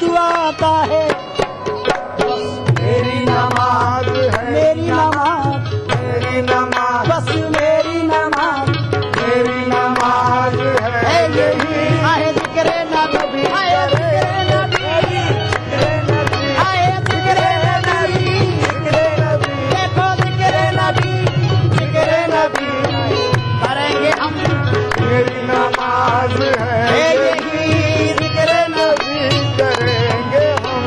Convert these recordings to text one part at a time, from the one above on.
وقت آتا ہے میری نماز ہے، میری نماز میری نماز، بس میری نماز میری نماز ہے ہے یہی آئے ذکر نبی آئے ذکر نبی آئے ذکر نبی دیکھو ذکر نبی ذکر نبی کریں گے ہم میری نماز ہے ہے یہی ذکر نبی کریں گے ہم،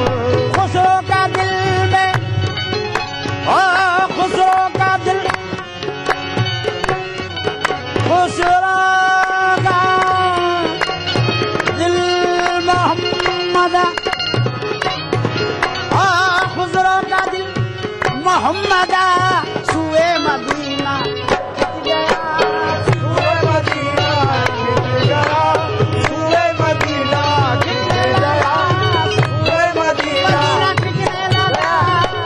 خسرو کا دل میں خسرو کا دل خسرو کا دل محمد خسرو کا دل محمد سوئے مدینہ سوئے مدینہ کھچ گیا، سوئے مدینہ کھچ گیا، سوئے مدینہ، کھچنے لگا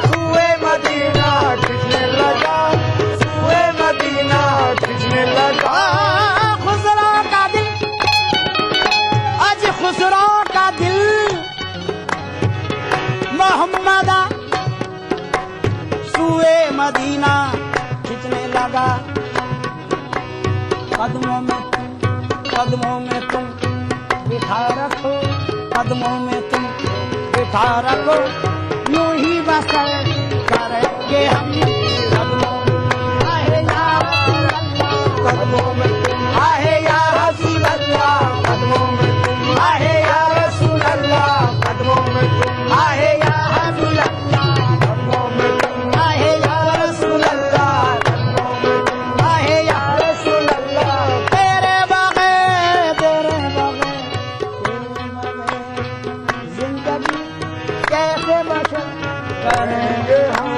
سوئے مدینہ کھچنے لگا، سوئے مدینہ کھچنے لگا، خسرو کا دل آج خسرو کا دل محمد سوئے مدینہ کھچنے لگا قدموں میں تم بٹھا رکھو قدموں میں تم بٹھا رکھو یوں ہی بسر کریں گے ہم قدموں میں آئے یا رسول اللہ قدموں میں تم آئے یا رسول اللہ قدموں میں تم آئے یا رسول اللہ قدموں میں تم آئے یا حبیب اللہ قدموں میں تم آئے یا رسول اللہ قدموں میں تم آئے یا رسول اللہ تیرے بغیر زندگی کیسے بشر کریں گے ہم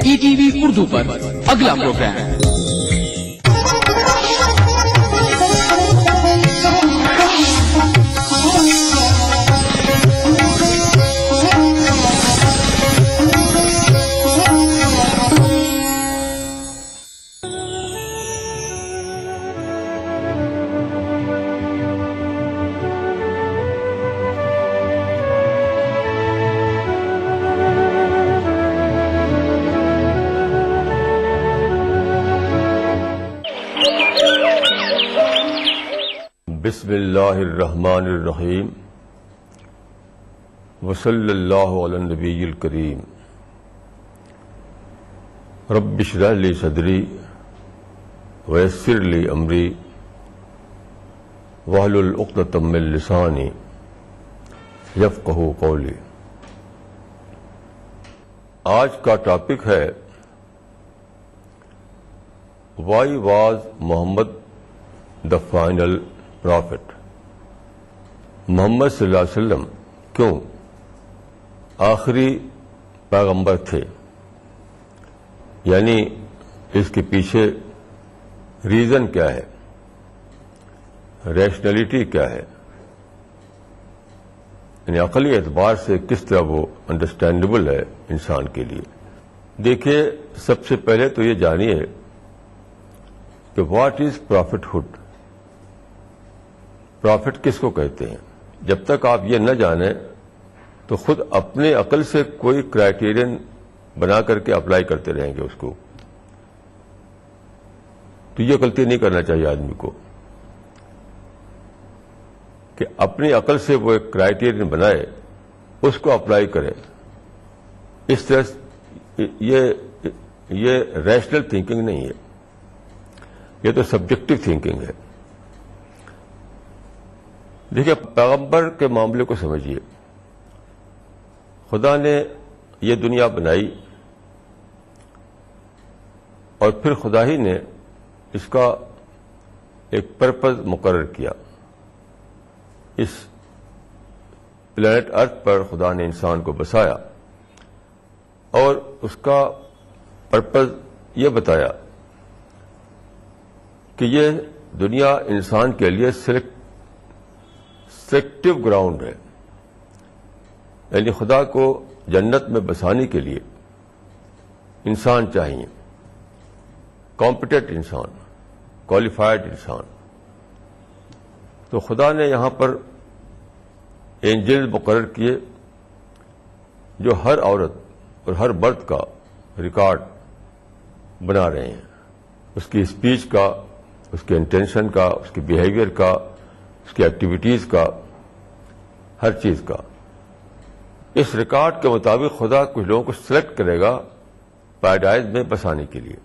ای ٹی وی اردو پر اگلا پروگرام بسم اللہ الرحمن الرحیم وصلی اللہ علی النبی الکریم رب اشرح لی صدری ویسر لی امری واحلل عقدۃ من لسانی یفقہوا قولی۔ آج کا ٹاپک ہے why was Muhammad the final prophet, Muhammad صلی اللہ علیہ وسلم کیوں آخری پیغمبر تھے، یعنی اس کے پیچھے ریزن کیا ہے، ریشنلٹی کیا ہے، یعنی عقلی اعتبار سے کس طرح وہ انڈرسٹینڈیبل ہے انسان کے لیے۔ دیکھیے، سب سے پہلے تو یہ جانیے کہ what is prophethood, prophet کس کو کہتے ہیں۔ جب تک آپ یہ نہ جانیں تو خود اپنے عقل سے کوئی کرائیٹیرین بنا کر کے اپلائی کرتے رہیں گے اس کو، تو یہ غلطی نہیں کرنا چاہیے آدمی کو کہ اپنی عقل سے وہ ایک کرائیٹیرین بنائے، اس کو اپلائی کرے۔ اس طرح یہ ریشنل تھنکنگ نہیں ہے، یہ تو سبجیکٹو تھنکنگ ہے۔ دیکھیے، پیغمبر کے معاملے کو سمجھیے۔ خدا نے یہ دنیا بنائی اور پھر خدا ہی نے اس کا ایک پرپز مقرر کیا۔ اس پلانٹ ارتھ پر خدا نے انسان کو بسایا اور اس کا پرپز یہ بتایا کہ یہ دنیا انسان کے لیے سلیکٹو گراؤنڈ ہے، یعنی خدا کو جنت میں بسانے کے لیے انسان چاہیے، کمپیٹنٹ انسان، کوالیفائڈ انسان. تو خدا نے یہاں پر اینجل مقرر کیے جو ہر عورت اور ہر مرد کا ریکارڈ بنا رہے ہیں، اس کی اسپیچ کا، اس کے انٹینشن کا، اس کے بیہیویئر کا، اس کی ایکٹیویٹیز کا، ہر چیز کا. اس ریکارڈ کے مطابق خدا کچھ لوگوں کو سلیکٹ کرے گا پیراڈائز میں بسانے کے لیے.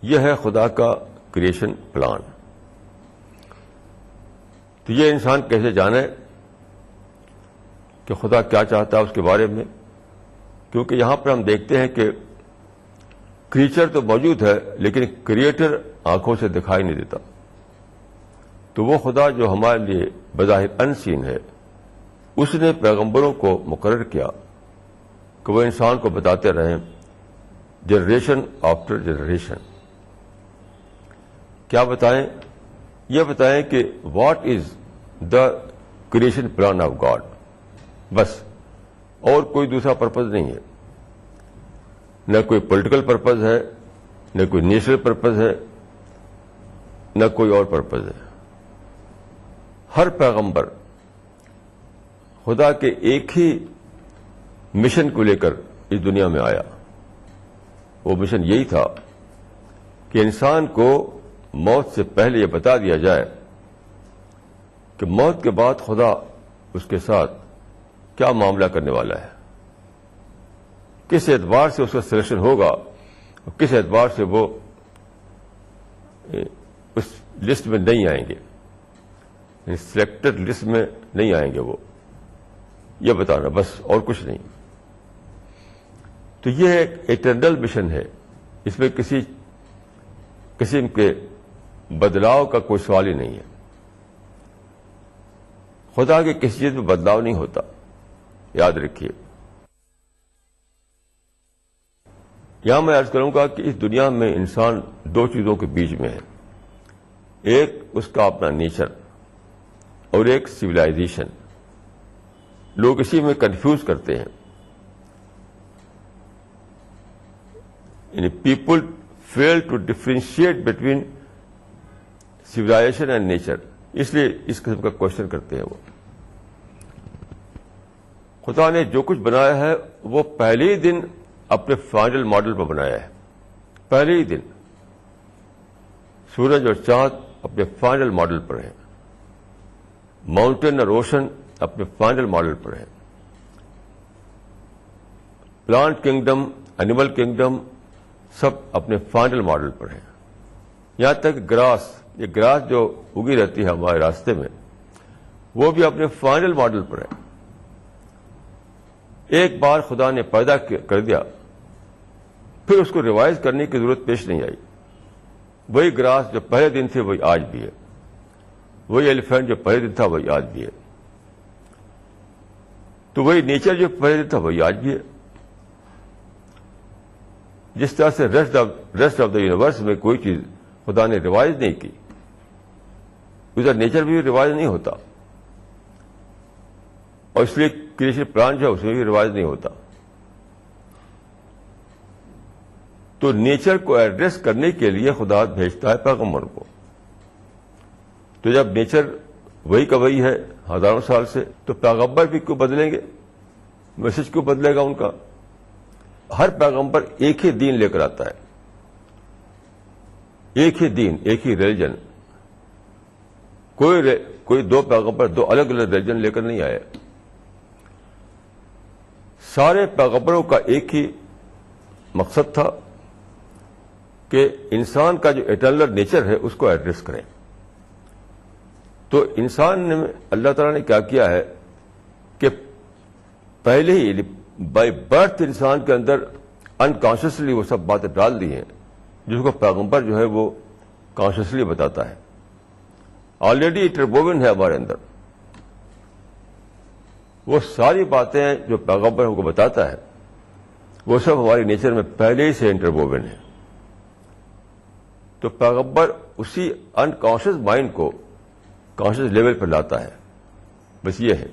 یہ ہے خدا کا کریشن پلان. تو یہ انسان کیسے جانے کہ خدا کیا چاہتا ہے اس کے بارے میں؟ کیونکہ یہاں پر ہم دیکھتے ہیں کہ کریچر تو موجود ہے لیکن کریٹر آنکھوں سے دکھائی نہیں دیتا. تو وہ خدا جو ہمارے لیے بظاہر ان سین ہے، اس نے پیغمبروں کو مقرر کیا کہ وہ انسان کو بتاتے رہیں جنریشن آفٹر جنریشن. کیا بتائیں؟ یہ بتائیں کہ what is the creation plan of God. بس، اور کوئی دوسرا پرپز نہیں ہے. نہ کوئی پولیٹیکل پرپز ہے، نہ کوئی نیشنل پرپز ہے، نہ کوئی اور پرپز ہے. ہر پیغمبر خدا کے ایک ہی مشن کو لے کر اس دنیا میں آیا. وہ مشن یہی تھا کہ انسان کو موت سے پہلے یہ بتا دیا جائے کہ موت کے بعد خدا اس کے ساتھ کیا معاملہ کرنے والا ہے، کس اعتبار سے اس کا سلیکشن ہوگا اور کس اعتبار سے وہ اس لسٹ میں نہیں آئیں گے، یعنی سلیکٹڈ لسٹ میں نہیں آئیں گے. وہ یہ بتانا بس، اور کچھ نہیں. تو یہ ایک ایٹرنل مشن ہے، اس میں کسی قسم کے بدلاؤ کا کوئی سوال ہی نہیں ہے. خدا کے کسی چیز میں بدلاؤ نہیں ہوتا، یاد رکھیے. یہاں میں عرض کروں گا کہ اس دنیا میں انسان دو چیزوں کے بیچ میں ہے. ایک اس کا اپنا نیچر اور ایک سویلائزیشن. لوگ اسی میں کنفیوز کرتے ہیں. یعنی people fail to differentiate between civilisation and nature, اس لیے اس قسم کا کوشچن کرتے ہیں. وہ خدا نے جو کچھ بنایا ہے وہ پہلے ہی دن اپنے فائنل ماڈل پر بنایا ہے. پہلے ہی دن سورج اور چاند اپنے فائنل ماڈل پر ہیں، ماؤنٹین اور اوشن اپنے فائنل ماڈل پر ہیں، پلانٹ کنگڈم، اینیمل کنگڈم سب اپنے فائنل ماڈل پر ہیں. یہاں تک گراس، یہ گراس جو اگی رہتی ہے ہمارے راستے میں، وہ بھی اپنے فائنل ماڈل پر ہے. ایک بار خدا نے پیدا کر دیا، پھر اس کو ریوائز کرنے کی ضرورت پیش نہیں آئی. وہی گراس جو پہلے دن تھے وہی آج بھی ہے، وہی ایلیفینٹ جو پہلے دن تھا وہی آج بھی ہے. تو وہی نیچر جو پہلے دن تھا وہی آج بھی ہے. جس طرح سے ریسٹ آف دا یونیورس میں کوئی چیز خدا نے ریوائز نہیں کی، ادھر نیچر بھی ریوائز نہیں ہوتا، اور اس لیے کریشن پلان جو ہے اس میں بھی ریوائز نہیں ہوتا. تو نیچر کو ایڈریس کرنے کے لیے خدا بھیجتا ہے پیغمبر کو. تو جب نیچر وہی کا وہی ہے ہزاروں سال سے، تو پیغمبر بھی کیوں بدلیں گے؟ میسج کیوں بدلے گا ان کا؟ ہر پیغمبر ایک ہی دین لے کر آتا ہے، ایک ہی دین، ایک ہی ریلیجن. کوئی دو پیغمبر دو الگ الگ ریلیجن لے کر نہیں آئے. سارے پیغمبروں کا ایک ہی مقصد تھا کہ انسان کا جو ایٹرنل نیچر ہے اس کو ایڈریس کریں. تو انسان نے، اللہ تعالیٰ نے کیا کیا ہے کہ پہلے ہی بائی برتھ انسان کے اندر انکانشیسلی وہ سب باتیں ڈال دی ہیں جس کو پیغمبر جو ہے وہ کانشیسلی بتاتا ہے. آلریڈی انٹربوون ہے ہمارے اندر. وہ ساری باتیں جو پیغمبر ہم کو بتاتا ہے وہ سب ہمارے نیچر میں پہلے ہی سے انٹربوون ہے. تو پیغمبر اسی انکانشیس مائنڈ کو کانشیس لیول پر لاتا ہے. بس یہ ہے.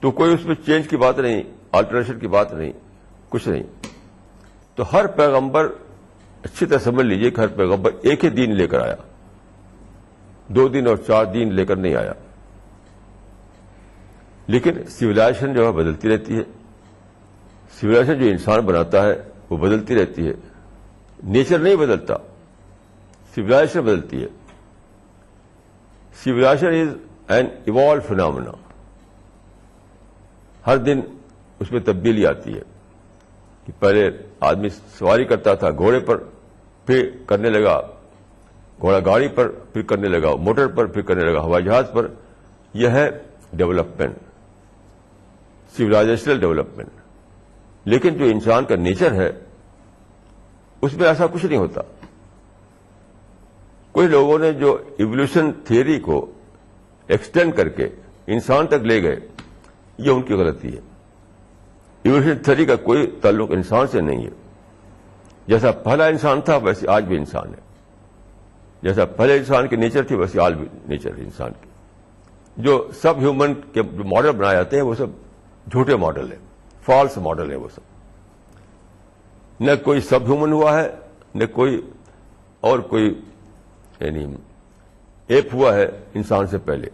تو کوئی اس میں چینج کی بات نہیں، آلٹریشن کی بات نہیں، کچھ نہیں. تو ہر پیغمبر، اچھی طرح سمجھ لیجئے کہ ہر پیغمبر ایک ہی دین لے کر آیا، 2 دن اور 4 دن لے کر نہیں آیا. لیکن سویلائزیشن جو ہے بدلتی رہتی ہے. سویلائزیشن جو انسان بناتا ہے وہ بدلتی رہتی ہے. نیچر نہیں بدلتا، سویلائزیشن بدلتی ہے. Civilisation is an evolve phenomena. ہر دن اس میں تبدیلی آتی ہے کہ پہلے آدمی سواری کرتا تھا گھوڑے پر، پھر کرنے لگا گھوڑا گاڑی پر، پھر کرنے لگا موٹر پر، پھر کرنے لگا ہوائی جہاز پر. یہ ہے ڈیولپمنٹ، سویلائزیشنل ڈیولپمنٹ. لیکن جو انسان کا نیچر ہے اس میں ایسا کچھ نہیں ہوتا. کچھ لوگوں نے جو ایوولوشن تھیوری کو ایکسٹینڈ کر کے انسان تک لے گئے، یہ ان کی غلطی ہے. ایوولوشن تھیوری کا کوئی تعلق انسان سے نہیں ہے. جیسا پہلا انسان تھا ویسے آج بھی انسان ہے. جیسا پہلے انسان کی نیچر تھی ویسے آج بھی نیچر ہے انسان کی. جو سب ہیومن کے جو ماڈل بنائے جاتے ہیں وہ سب جھوٹے ماڈل ہیں، فالس ماڈل ہے. وہ سب نہ کوئی سب ہیومن ہوا ہے، نہ کوئی اور کوئی یعنی ایپ ہوا ہے انسان سے پہلے.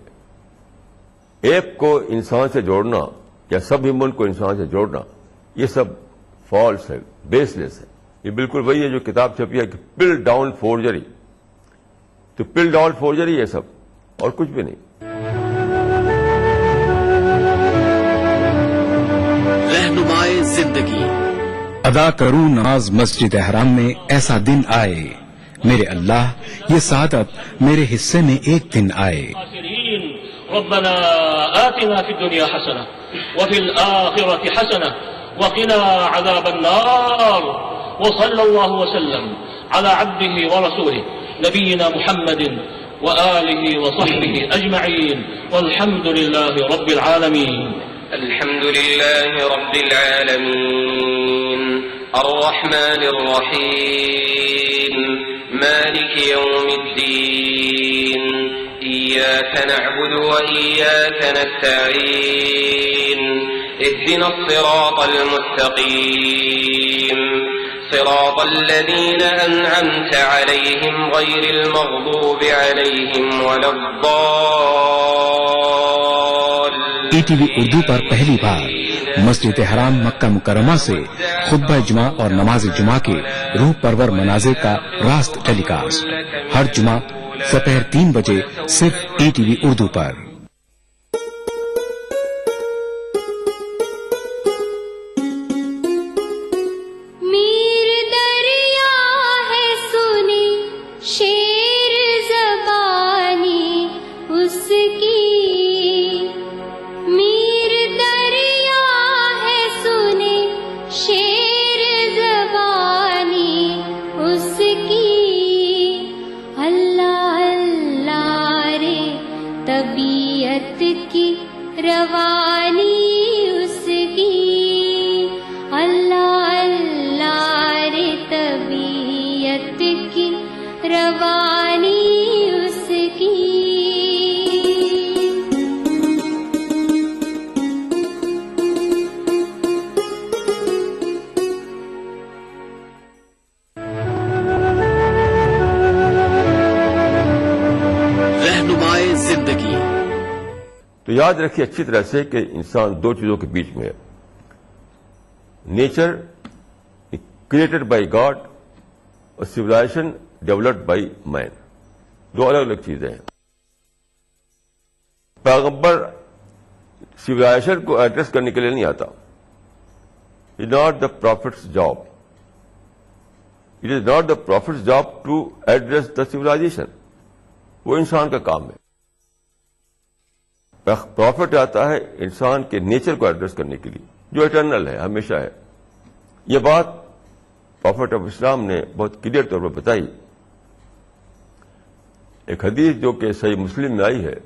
ایپ کو انسان سے جوڑنا یا سب ہیومن کو انسان سے جوڑنا یہ سب فالس ہے، بیس لیس ہے. یہ بالکل وہی ہے جو کتاب چھپی ہے کہ پل ڈاؤن فورجری. تو پل ڈاؤن فورجری ہے سب، اور کچھ بھی نہیں. رہنمائے زندگی. ادا کروں نماز مسجد حرام میں ایسا دن آئے، میرے اللہ یہ سعادت میرے حصے میں ایک دن آئے. ربنا آتنا في الدنيا حسنة وفي الآخرة حسنة وقنا عذاب النار. وصلى الله وسلم على عبده ورسوله نبينا محمد وآله وصحبه أجمعين والحمد لله رب العالمين. الحمد لله رب العالمين الرحمن الرحيم مالك يوم الدين إياك نعبد وإياك نستعين اهدنا الصراط المستقيم صراط الذين أنعمت عليهم غير المغضوب عليهم ولا الضالين. ای ٹی وی اردو پر پہلی بار مسجد حرام مکہ مکرمہ سے خطبہ جمعہ اور نماز جمعہ کے روح پرور مناظر کا راست ٹیلی کاسٹ ہر جمعہ دوپہر 3 بجے صرف ای ٹی وی اردو پر. میر دریا ہے سنی شیر زبانی اس کی. میر دریا ہے سنی شیر زبانی اس کی. اللہ اللہ رے طبیعت کی روانی اس کی. اللہ اللہ رے طبیعت کی روانی اس کی. رہنمائے زندگی. تو یاد رکھیے اچھی طرح سے کہ انسان 2 چیزوں کے بیچ میں ہے. نیچر کریٹڈ بائی گاڈ اور سویلائزیشن ڈیولپڈ بائی مین. 2 الگ الگ چیزیں ہیں. پیغمبر سویلائزیشن کو ایڈریس کرنے کے لیے نہیں آتا. It is not the prophet's job. It is not the prophet's job to address the civilisation. وہ انسان کا کام ہے. پروفٹ آتا ہے انسان کے نیچر کو ایڈریس کرنے کے لیے جو اٹرنل ہے، ہمیشہ ہے. یہ بات پروفٹ آف اسلام نے بہت کلیئر طور پر بتائی. ایک حدیث جو کہ صحیح مسلم میں آئی ہے،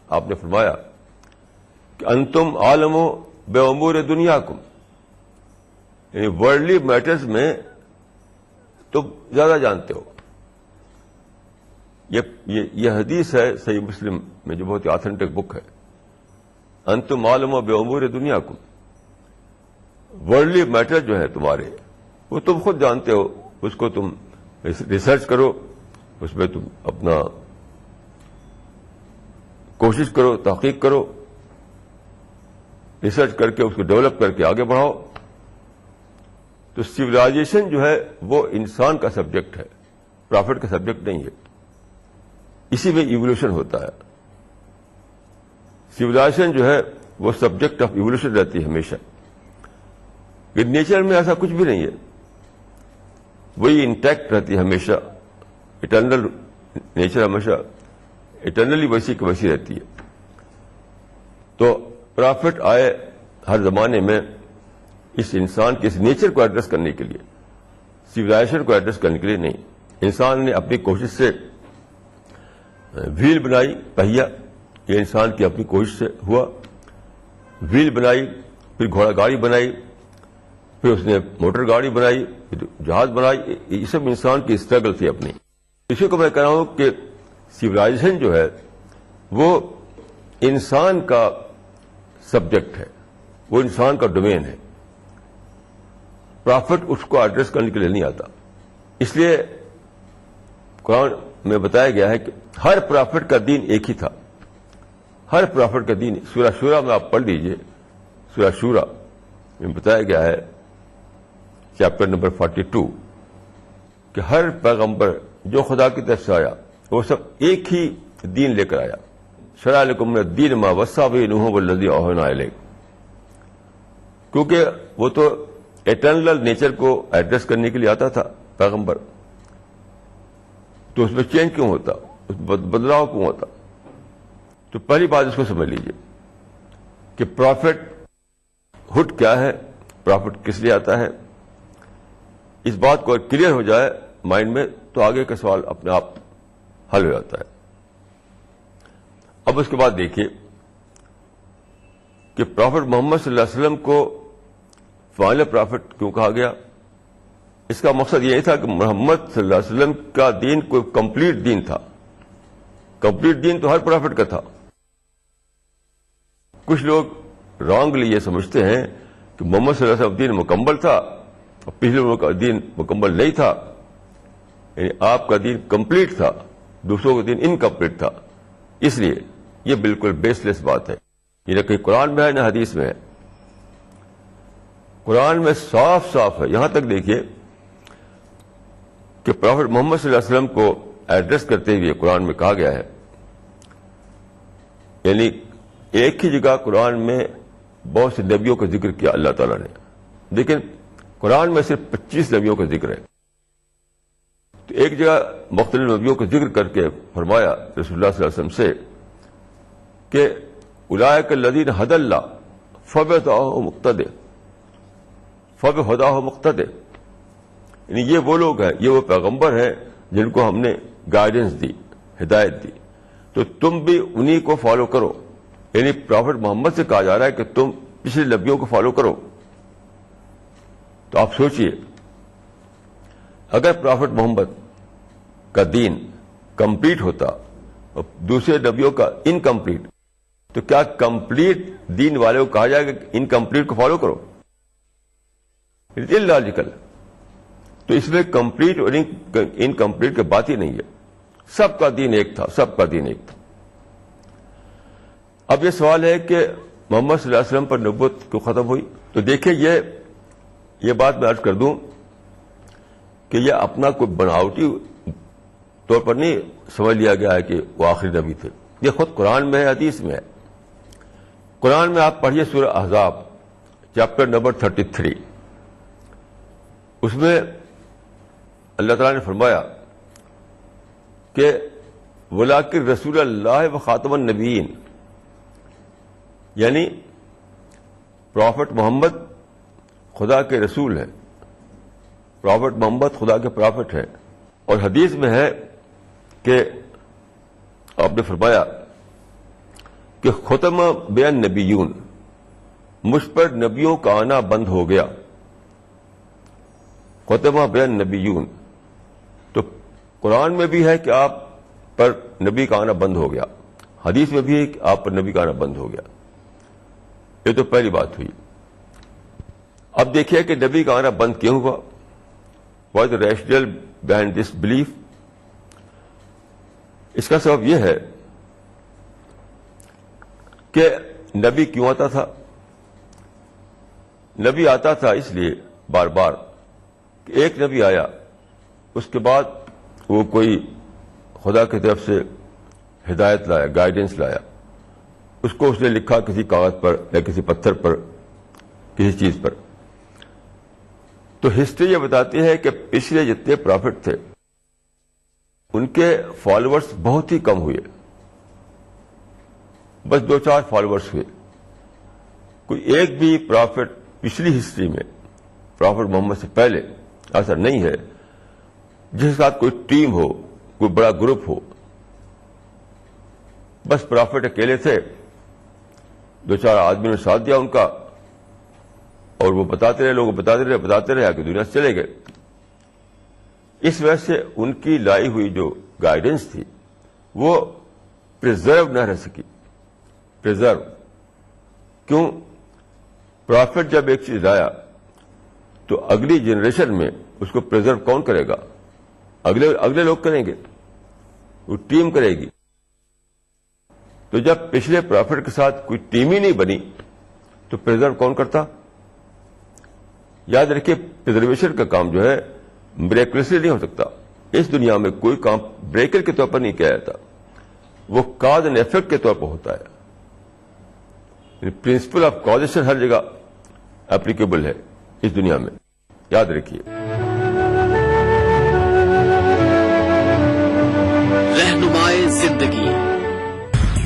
آپ نے فرمایا کہ انتم عالم بے امور دنیاکم، یعنی ورلڈلی میٹرز میں تم زیادہ جانتے ہو. یہ حدیث ہے صحیح مسلم میں جو بہت ہی آتھینٹک بک ہے. انتم عالم بامور دنیاکم، ورلڈلی میٹر جو ہے تمہارے وہ تم خود جانتے ہو، اس کو تم ریسرچ کرو، اس میں تم اپنا کوشش کرو، تحقیق کرو، ریسرچ کر کے اس کو ڈیولپ کر کے آگے بڑھاؤ. تو سیولائزیشن جو ہے وہ انسان کا سبجیکٹ ہے، پرافٹ کا سبجیکٹ نہیں ہے. اسی میں ایوولوشن ہوتا ہے. سیولائزیشن جو ہے وہ سبجیکٹ آف ایوولوشن رہتی ہے ہمیشہ. نیچر میں ایسا کچھ بھی نہیں ہے، وہی انٹیکٹ رہتی ہے ہمیشہ. اٹرنل نیچر ہمیشہ اٹرنلی ویسی کی ویسی رہتی ہے. تو پرافٹ آئے ہر زمانے میں اس انسان کے اس نیچر کو ایڈریس کرنے کے لیے، سیولائزیشن کو ایڈریس کرنے کے لیے نہیں. انسان نے اپنی کوشش سے ویل بنائی، پہیا، یہ انسان کی اپنی کوشش سے ہوا. ویل بنائی، پھر گھوڑا گاڑی بنائی، پھر اس نے موٹر گاڑی بنائی، پھر جہاز بنائی. یہ سب انسان کی اسٹرگل تھی اپنی. اسی کو میں کہہ رہا ہوں کہ سیولائزیشن جو ہے وہ انسان کا سبجیکٹ ہے، وہ انسان کا ڈومین ہے. پرافٹ اس کو ایڈریس کرنے کے لیے نہیں آتا. اس لیے قرآن میں بتایا گیا ہے کہ ہر پرافٹ کا دین ایک ہی تھا. ہر پرافٹ کا دین. سورہ شورا میں آپ پڑھ لیجئے، سورہ شورا میں بتایا گیا ہے چیپٹر نمبر 42 کہ ہر پیغمبر جو خدا کی طرف سے آیا وہ سب ایک ہی دین لے کر آیا. شرع لکم من الدین ما وصی بہ نوح والذی اوحینا الیک. کیونکہ وہ تو ایٹرنل نیچر کو ایڈریس کرنے کے لیے آتا تھا پیغمبر، تو اس میں چینج کیوں ہوتا، اس میں بدلاؤ کیوں ہوتا؟ تو پہلی بات اس کو سمجھ لیجیے کہ پرافٹ ہڈ کیا ہے، پرافٹ کس لیے آتا ہے. اس بات کو کلیئر ہو جائے مائنڈ میں تو آگے کا سوال اپنے آپ حل ہو جاتا ہے. اب اس کے بعد دیکھیے کہ پرافٹ محمد صلی اللہ علیہ وسلم کو فائنل پرافٹ کیوں کہا گیا. اس کا مقصد یہ تھا کہ محمد صلی اللہ علیہ وسلم کا دین کوئی کمپلیٹ دین تھا. کمپلیٹ دین تو ہر پرافٹ کا تھا. کچھ لوگ رانگلی یہ سمجھتے ہیں کہ محمد صلی اللہ علیہ وسلم دین مکمل تھا اور پچھلے لوگوں کا دین مکمل نہیں تھا، یعنی آپ کا دین کمپلیٹ تھا، دوسروں کا دین انکمپلیٹ تھا. اس لیے یہ بالکل بیس لیس بات ہے. یہ نہ کہیں قرآن میں ہے نہ حدیث میں ہے. قرآن میں صاف صاف ہے. یہاں تک دیکھیے کہ پرافٹ محمد صلی اللہ علیہ وسلم کو ایڈریس کرتے ہوئے قرآن میں کہا گیا ہے، یعنی ایک ہی جگہ قرآن میں بہت سے نبیوں کا ذکر کیا اللہ تعالیٰ نے، لیکن قرآن میں صرف 25 نبیوں کا ذکر ہے. تو ایک جگہ مختلف نبیوں کا ذکر کر کے فرمایا رسول اللہ صلی اللہ علیہ وسلم سے کہ اولئک الذین ھدی اللہ فبہداہ مقتدی، فبہداہ مقتدی، یعنی یہ وہ لوگ ہیں، یہ وہ پیغمبر ہیں جن کو ہم نے گائیڈنس دی، ہدایت دی، تو تم بھی انہی کو فالو کرو. یعنی پرافٹ محمد سے کہا جا رہا ہے کہ تم پچھلے نبیوں کو فالو کرو. تو آپ سوچئے اگر پرافٹ محمد کا دین کمپلیٹ ہوتا اور دوسرے نبیوں کا انکمپلیٹ، تو کیا کمپلیٹ دین والے کو کہا جائے کہ انکمپلیٹ کو فالو کرو؟ It is logical. تو اس میں کمپلیٹ اور انکمپلیٹ کی بات ہی نہیں ہے. سب کا دین ایک تھا، سب کا دین ایک تھا. اب یہ سوال ہے کہ محمد صلی اللہ علیہ وسلم پر نبوت کیوں ختم ہوئی؟ تو دیکھیں یہ بات میں عرض کر دوں کہ یہ اپنا کوئی بناوٹی طور پر نہیں سمجھ لیا گیا ہے کہ وہ آخری نبی تھے. یہ خود قرآن میں ہے، حدیث میں ہے. قرآن میں آپ پڑھیے سورہ احزاب چیپٹر نمبر 33. اس میں اللہ تعالیٰ نے فرمایا کہ وَلَٰكِن رسول اللہ و خاتم النبیین، یعنی پرافٹ محمد خدا کے رسول ہیں، پرافٹ محمد خدا کے پرافٹ ہیں. اور حدیث میں ہے کہ آپ نے فرمایا کہ ختم بین نبیون، مجھ پر نبیوں کا آنا بند ہو گیا. ختم بین نبیون، تو قرآن میں بھی ہے کہ آپ پر نبی کا آنا بند ہو گیا، حدیث میں بھی ہے کہ آپ پر نبی کا آنا بند ہو گیا. یہ تو پہلی بات ہوئی. اب دیکھیے کہ نبی کا آنا بند کیوں ہوا. What is rational behind this belief? اس کا سبب یہ ہے کہ نبی کیوں آتا تھا. نبی آتا تھا اس لیے بار بار کہ ایک نبی آیا، اس کے بعد وہ کوئی خدا کی طرف سے ہدایت لایا، گائیڈنس لایا. اس کو اس نے لکھا کسی کاغذ پر یا کسی پتھر پر، کسی چیز پر. تو ہسٹری یہ بتاتی ہے کہ پچھلے جتنے پرافٹ تھے ان کے فالوورز بہت ہی کم ہوئے، بس 2-4 فالوورز ہوئے. کوئی ایک بھی پرافٹ پچھلی ہسٹری میں پرافٹ محمد سے پہلے ایسا نہیں ہے جس کے ساتھ کوئی ٹیم ہو، کوئی بڑا گروپ ہو. بس پرافٹ اکیلے تھے، 2-4 آدمی نے ساتھ دیا ان کا، اور وہ بتاتے رہے، لوگ بتاتے رہے کہ دنیا سے چلے گئے. اس وجہ سے ان کی لائی ہوئی جو گائیڈنس تھی وہ پریزرو نہ رہ سکی. پریزرو کیوں؟ پرافٹ جب ایک چیز لایا تو اگلی جنریشن میں اس کو پریزرو کون کرے گا؟ اگلے لوگ کریں گے، وہ ٹیم کرے گی. تو جب پچھلے پرافٹ کے ساتھ کوئی ٹیم ہی نہیں بنی تو پریزرو کون کرتا؟ یاد رکھیے پریزرویشن کا کام جو ہے میریکلسلی نہیں ہو سکتا. اس دنیا میں کوئی کام بریکر کے طور پر نہیں کیا جاتا، وہ کاز اینڈ ایفیکٹ کے طور پر ہوتا ہے. پرنسپل آف کازیشن ہر جگہ اپلیکیبل ہے اس دنیا میں، یاد رکھیے. رہنمائے زندگی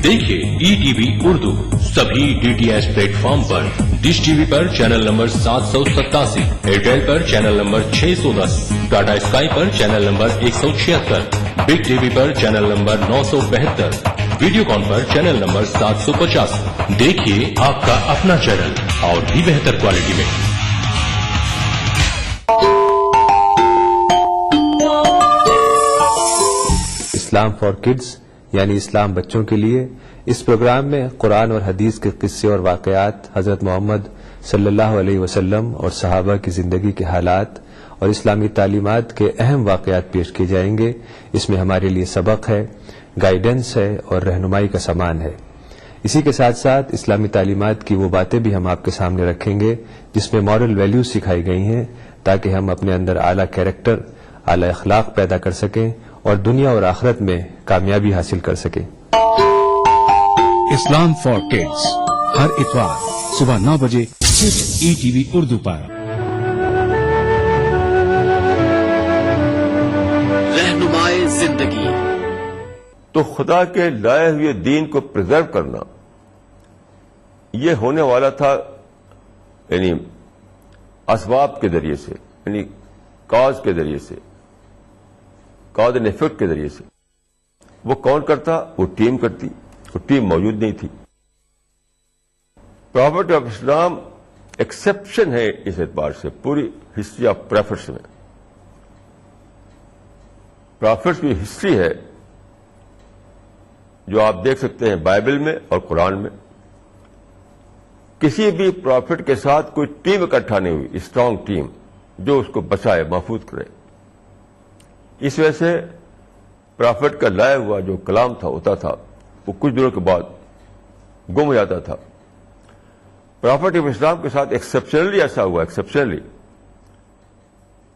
دیکھیے ای ٹی وی اردو سبھی DTH platform پر. ڈش ٹی وی پر چینل نمبر 787، ایئرٹیل پر چینل نمبر 610، ٹاٹا اسکائی پر channel number 176، big TV پر چینل نمبر 972، ویڈیو کان پر چینل نمبر 750. دیکھیے آپ کا اپنا چینل اور بھی بہتر کوالٹی میں. اسلام فار کڈز یعنی اسلام بچوں کے لیے، اس پروگرام میں قرآن اور حدیث کے قصے اور واقعات، حضرت محمد صلی اللہ علیہ وسلم اور صحابہ کی زندگی کے حالات اور اسلامی تعلیمات کے اہم واقعات پیش کیے جائیں گے. اس میں ہمارے لیے سبق ہے، گائیڈنس ہے اور رہنمائی کا سامان ہے. اسی کے ساتھ ساتھ اسلامی تعلیمات کی وہ باتیں بھی ہم آپ کے سامنے رکھیں گے جس میں مورل ویلیوز سکھائی گئی ہیں تاکہ ہم اپنے اندر اعلیٰ کیریکٹر، اعلیٰ اخلاق پیدا کر سکیں اور دنیا اور آخرت میں کامیابی حاصل کر سکیں. اسلام فار کڈز ہر اتوار صبح 9 بجے صرف ای ٹی وی اردو پر. رہنمائے زندگی تو خدا کے لائے ہوئے دین کو پریزرو کرنا یہ ہونے والا تھا یعنی اسباب کے ذریعے سے، یعنی کاز کے ذریعے سے، کاز اینڈ ایفیکٹ کے ذریعے سے. وہ کون کرتا؟ وہ ٹیم کرتی. وہ ٹیم موجود نہیں تھی. پرافٹ آف اسلام ایکسپشن ہے اس اعتبار سے پوری ہسٹری آف پرافٹس میں. پرافٹس کی ہسٹری ہے جو آپ دیکھ سکتے ہیں بائبل میں اور قرآن میں. کسی بھی پرافٹ کے ساتھ کوئی ٹیم اکٹھا نہیں ہوئی، اسٹرانگ ٹیم جو اس کو بچائے، محفوظ کرے. اس وجہ سے پرافٹ کا لایا ہوا جو کلام تھا ہوتا تھا وہ کچھ دنوں کے بعد گم ہو جاتا تھا. پرافٹ آف اسلام کے ساتھ ایکسپشنلی ایسا ہوا، ایکسپشنلی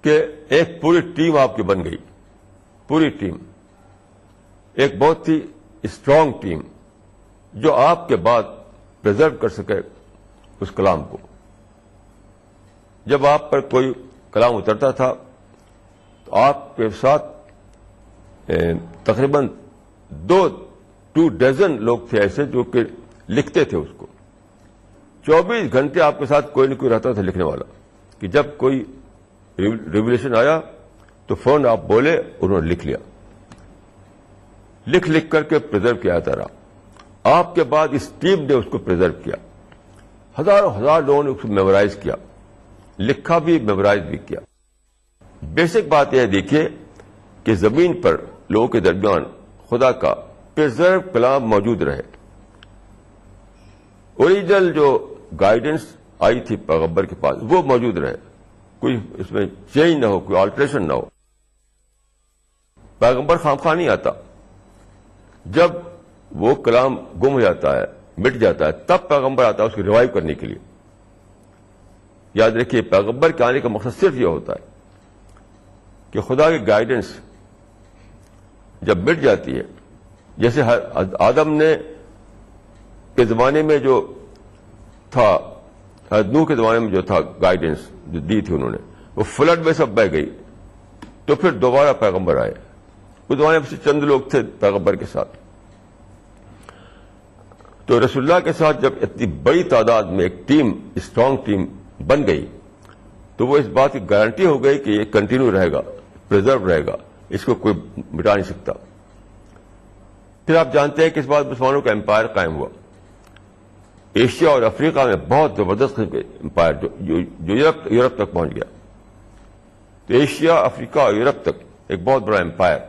کہ ایک پوری ٹیم آپ کی بن گئی. پوری ٹیم، ایک بہت ہی اسٹرانگ ٹیم جو آپ کے بعد پریزرو کر سکے اس کلام کو. جب آپ پر کوئی کلام اترتا تھا تو آپ کے ساتھ تقریباً 2 ڈزن لوگ تھے ایسے جو کہ لکھتے تھے اس کو. 24 گھنٹے آپ کے ساتھ کوئی نہ کوئی رہتا تھا لکھنے والا کہ جب کوئی ریولیشن آیا تو فوراً آپ بولے، انہوں نے لکھ لیا. لکھ کر کے پریزرو کیا جاتا رہا. آپ کے بعد اس ٹیم نے اس کو پریزرو کیا. ہزار لوگوں نے اس کو میمورائز کیا، لکھا بھی، میمورائز بھی کیا. بیسک بات یہ دیکھیے کہ زمین پر لوگوں کے درمیان خدا کا پریزرو کلام موجود رہے. اوریجنل جو گائیڈنس آئی تھی پیغمبر کے پاس وہ موجود رہے, کوئی اس میں چینج نہ ہو, کوئی آلٹریشن نہ ہو. پیغمبر خامخواہ نہیں آتا, جب وہ کلام گم ہو جاتا ہے, مٹ جاتا ہے, تب پیغمبر آتا ہے اس کو ریوائیو کرنے کے لیے. یاد رکھیے پیغمبر کے آنے کا مقصد صرف یہ ہوتا ہے کہ خدا کی گائیڈنس جب مٹ جاتی ہے, جیسے آدم نے کے زمانے میں جو تھا, نوح کے زمانے میں جو تھا گائیڈنس جو دی تھی انہوں نے, وہ فلڈ میں سب بہ گئی, تو پھر دوبارہ پیغمبر آئے. اس زمانے میں سے چند لوگ تھے پیغمبر کے ساتھ. تو رسول اللہ کے ساتھ جب اتنی بڑی تعداد میں ایک ٹیم, اسٹرانگ ٹیم بن گئی, تو وہ اس بات کی گارنٹی ہو گئی کہ یہ کنٹینیو رہے گا, پریزرو رہے گا, اس کو کوئی مٹا نہیں سکتا. پھر آپ جانتے ہیں کہ اس بات مسلمانوں کا امپائر قائم ہوا. ایشیا اور افریقہ میں بہت زبردست امپائر جو یورپ تک پہنچ گیا. تو ایشیا, افریقہ اور یورپ تک ایک بہت بڑا امپائر.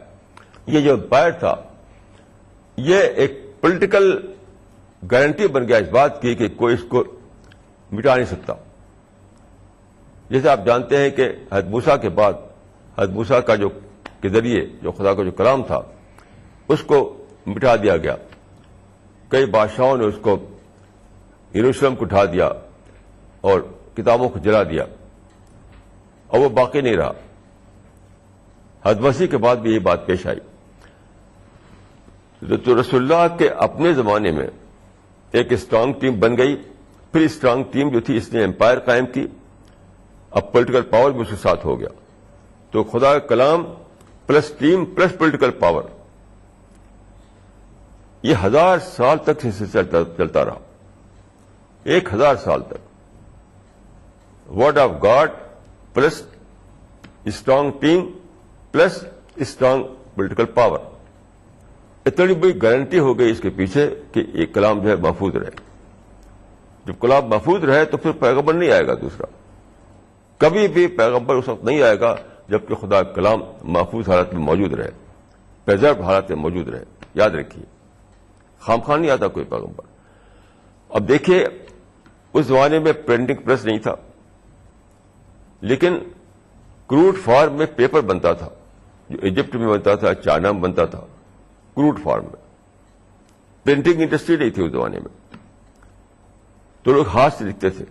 یہ جو امپائر تھا یہ ایک پولیٹیکل گارنٹی بن گیا اس بات کی کہ کوئی اس کو مٹا نہیں سکتا. جیسے آپ جانتے ہیں کہ حضرت موسیٰ کے بعد حضرت موسیٰ کا کے ذریعے جو خدا کا جو کلام تھا اس کو مٹا دیا گیا. کئی بادشاہوں نے اس کو یروشلم کو اٹھا دیا اور کتابوں کو جلا دیا, اور وہ باقی نہیں رہا. حضرت مسیح کے بعد بھی یہ بات پیش آئی. تو رسول اللہ کے اپنے زمانے میں ایک اسٹرانگ ٹیم بن گئی. پھر اسٹرانگ ٹیم جو تھی اس نے امپائر قائم کی, اب پولیٹیکل پاور بھی اس کے ساتھ ہو گیا. تو خدا کا کلام plus team plus political power, یہ 1000 سال تک چلتا رہا. 1000 سال تک word of God plus strong team plus strong political power. اتنی بڑی گارنٹی ہو گئی اس کے پیچھے کہ یہ کلام جو ہے محفوظ رہے. جب کلام محفوظ رہے تو پھر پیغمبر نہیں آئے گا دوسرا. کبھی بھی پیغمبر اس وقت نہیں آئے گا جبکہ خدا کا کلام محفوظ حالت میں موجود رہے, پریزرو حالت میں موجود رہے. یاد رکھیے خامخواہ نہیں آتا کوئی پیغمبر. اب دیکھیے اس زمانے میں پرنٹنگ پریس نہیں تھا, لیکن کروڈ فارم میں پیپر بنتا تھا, جو ایجپٹ میں بنتا تھا, چائنا میں بنتا تھا, کروڈ فارم میں. پرنٹنگ انڈسٹری نہیں تھی اس زمانے میں, تو لوگ ہاتھ سے لکھتے تھے.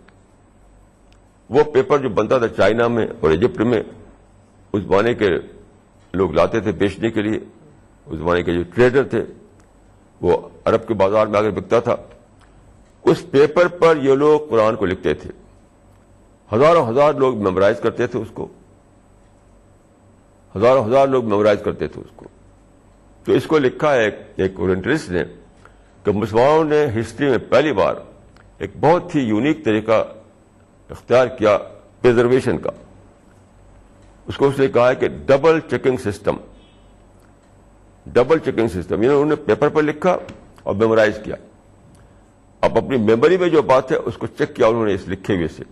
وہ پیپر جو بنتا تھا چائنا میں اور ایجپٹ میں, اس زمانے کے لوگ لاتے تھے بیچنے کے لیے. اس زمانے کے جو ٹریڈر تھے وہ عرب کے بازار میں آگے بکتا تھا. اس پیپر پر یہ لوگ قرآن کو لکھتے تھے. ہزار لوگ میمورائز کرتے تھے اس کو, ہزار لوگ میمورائز کرتے تھے اس کو. تو اس کو لکھا ہے ایک اورینٹلسٹ نے کہ مسلمانوں نے ہسٹری میں پہلی بار ایک بہت ہی یونیک طریقہ اختیار کیا پریزرویشن کا. اس کو اس نے کہا ہے کہ double checking system. Double checking system یعنی انہوں نے پیپر پر لکھا اور میمورائز کیا. اب اپنی میموری میں جو بات ہے اس کو چیک کیا انہوں نے اس لکھے ہوئے سے,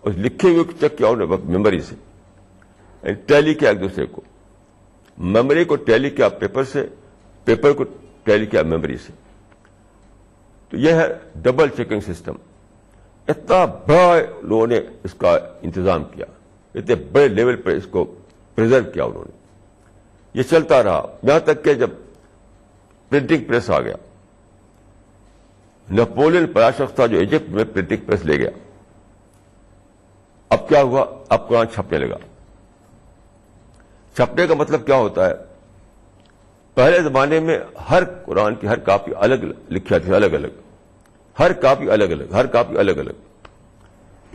اس لکھے ہوئے کو چیک کیا انہوں نے میموری سے. ٹیلی کیا ایک دوسرے کو, میموری کو ٹیلی کیا پیپر سے, پیپر کو ٹیلی کیا میموری سے. تو یہ ہے ڈبل چیکنگ سسٹم. اتنا بڑا لوگوں نے اس کا انتظام کیا, اتنے بڑے لیول پہ اس کو پریزرو کیا انہوں نے. یہ چلتا رہا یہاں تک کہ جب پرنٹنگ پریس آ گیا. نیپولین پہلا شخص تھا جو ایجپٹ میں پرنٹنگ پریس لے گیا. اب کیا ہوا, اب قرآن چھپنے لگا. چھپنے کا مطلب کیا ہوتا ہے, پہلے زمانے میں ہر قرآن کی ہر کاپی الگ لکھی جاتی تھی, الگ الگ, ہر کاپی الگ الگ, ہر کاپی الگ الگ.